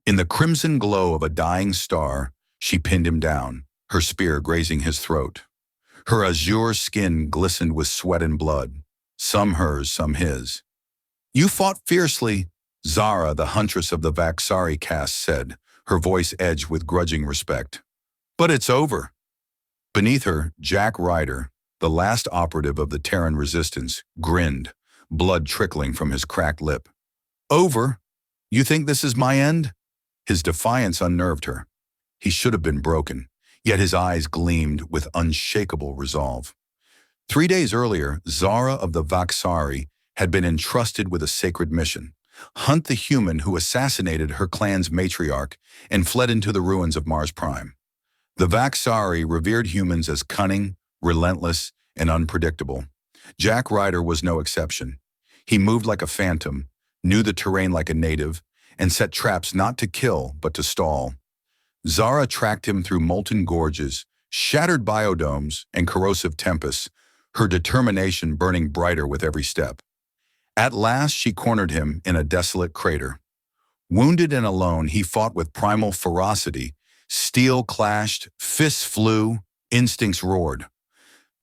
In the crimson glow of a dying star, she pinned him down, her spear grazing his throat. Her azure skin glistened with sweat and blood, some hers, some his. "You fought fiercely," Zara, the huntress of the Vaxari caste, said, her voice edged with grudging respect. "But it's over." Beneath her, Jack Ryder, the last operative of the Terran Resistance, grinned, blood trickling from his cracked lip. "Over? You think this is my end?" His defiance unnerved her. He should have been broken, yet his eyes gleamed with unshakable resolve. 3 days earlier, Zara of the Vaxari had been entrusted with a sacred mission: hunt the human who assassinated her clan's matriarch and fled into the ruins of Mars Prime. The Vaxari revered humans as cunning, relentless, and unpredictable. Jack Ryder was no exception. He moved like a phantom, knew the terrain like a native, and set traps not to kill, but to stall. Zara tracked him through molten gorges, shattered biodomes, and corrosive tempests, her determination burning brighter with every step. At last, she cornered him in a desolate crater. Wounded and alone, he fought with primal ferocity. Steel clashed, fists flew, instincts roared.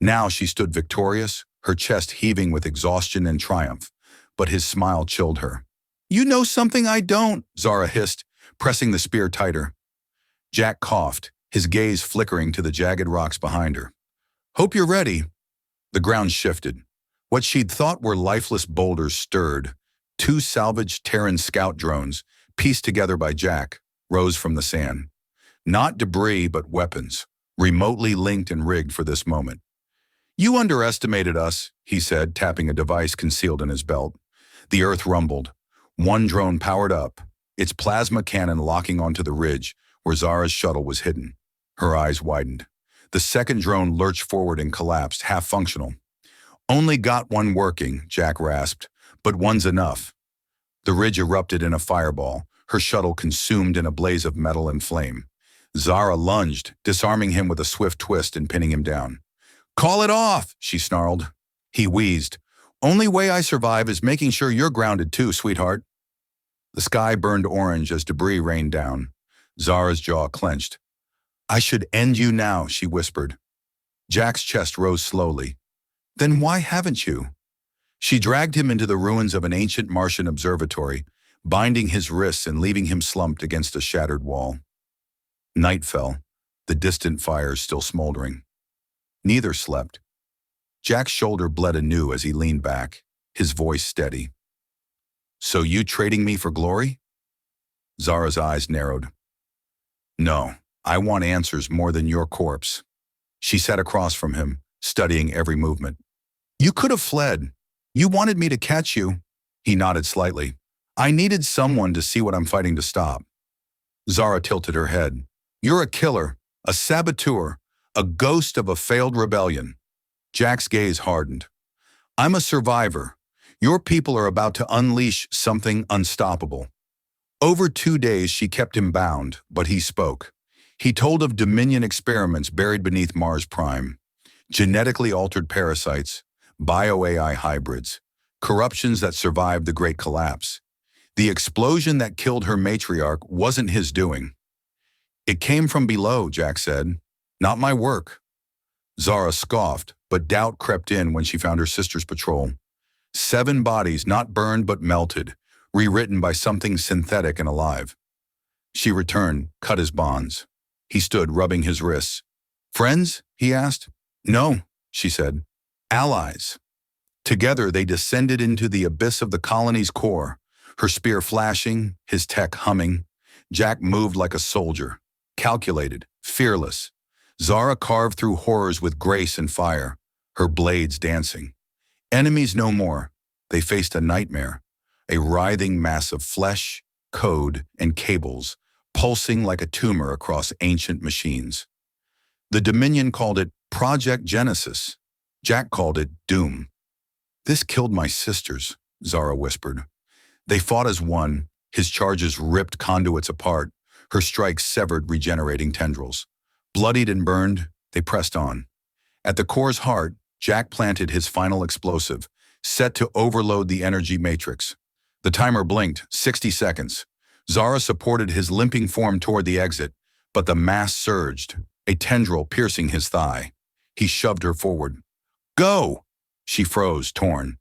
Now she stood victorious, her chest heaving with exhaustion and triumph, but his smile chilled her. "You know something I don't," Zara hissed, pressing the spear tighter. Jack coughed, his gaze flickering to the jagged rocks behind her. "Hope you're ready." The ground shifted. What she'd thought were lifeless boulders stirred. 2 salvaged Terran scout drones, pieced together by Jack, rose from the sand. Not debris, but weapons, remotely linked and rigged for this moment. "You underestimated us," he said, tapping a device concealed in his belt. The earth rumbled. One drone powered up, its plasma cannon locking onto the ridge where Zara's shuttle was hidden. Her eyes widened. The second drone lurched forward and collapsed, half functional. "Only got one working," Jack rasped, "but one's enough." The ridge erupted in a fireball, her shuttle consumed in a blaze of metal and flame. Zara lunged, disarming him with a swift twist and pinning him down. "Call it off," she snarled. He wheezed. "Only way I survive is making sure you're grounded too, sweetheart." The sky burned orange as debris rained down. Zara's jaw clenched. "I should end you now," she whispered. Jack's chest rose slowly. "Then why haven't you?" She dragged him into the ruins of an ancient Martian observatory, binding his wrists and leaving him slumped against a shattered wall. Night fell, the distant fires still smoldering. Neither slept. Jack's shoulder bled anew as he leaned back, his voice steady. "So you trading me for glory?" Zara's eyes narrowed. "No, I want answers more than your corpse." She sat across from him, studying every movement. "You could have fled. You wanted me to catch you." He nodded slightly. "I needed someone to see what I'm fighting to stop." Zara tilted her head. "You're a killer, a saboteur, a ghost of a failed rebellion." Jack's gaze hardened. "I'm a survivor. Your people are about to unleash something unstoppable." Over 2 days she kept him bound, but he spoke. He told of Dominion experiments buried beneath Mars Prime, genetically altered parasites, bio-AI hybrids, corruptions that survived the Great Collapse. The explosion that killed her matriarch wasn't his doing. "It came from below," Jack said. "Not my work." Zara scoffed, but doubt crept in when she found her sister's patrol. 7 bodies, not burned but melted, rewritten by something synthetic and alive. She returned, cut his bonds. He stood, rubbing his wrists. "Friends?" he asked. "No," she said. "Allies." Together they descended into the abyss of the colony's core, her spear flashing, his tech humming. Jack moved like a soldier, calculated, fearless. Zara carved through horrors with grace and fire, her blades dancing. Enemies no more. They faced a nightmare, a writhing mass of flesh, code, and cables, pulsing like a tumor across ancient machines. The Dominion called it Project Genesis. Jack called it Doom. "This killed my sisters," Zara whispered. They fought as one, his charges ripped conduits apart, her strikes severed regenerating tendrils. Bloodied and burned, they pressed on. At the core's heart, Jack planted his final explosive, set to overload the energy matrix. The timer blinked, 60 seconds. Zara supported his limping form toward the exit, but the mass surged, a tendril piercing his thigh. He shoved her forward. Go! She froze, torn.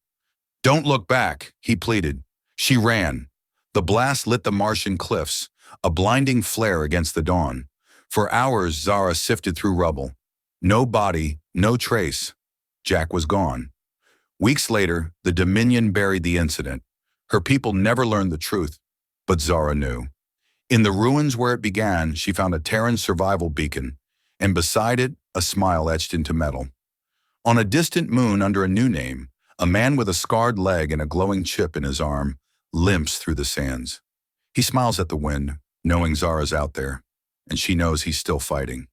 Don't look back, he pleaded. She ran. The blast lit the Martian cliffs, a blinding flare against the dawn. For hours, Zara sifted through rubble. No body, no trace. Jack was gone. Weeks later, the Dominion buried the incident. Her people never learned the truth, but Zara knew. In the ruins where it began, she found a Terran survival beacon, and beside it, a smile etched into metal. On a distant moon under a new name, a man with a scarred leg and a glowing chip in his arm limps through the sands. He smiles at the wind, knowing Zara's out there, and she knows he's still fighting.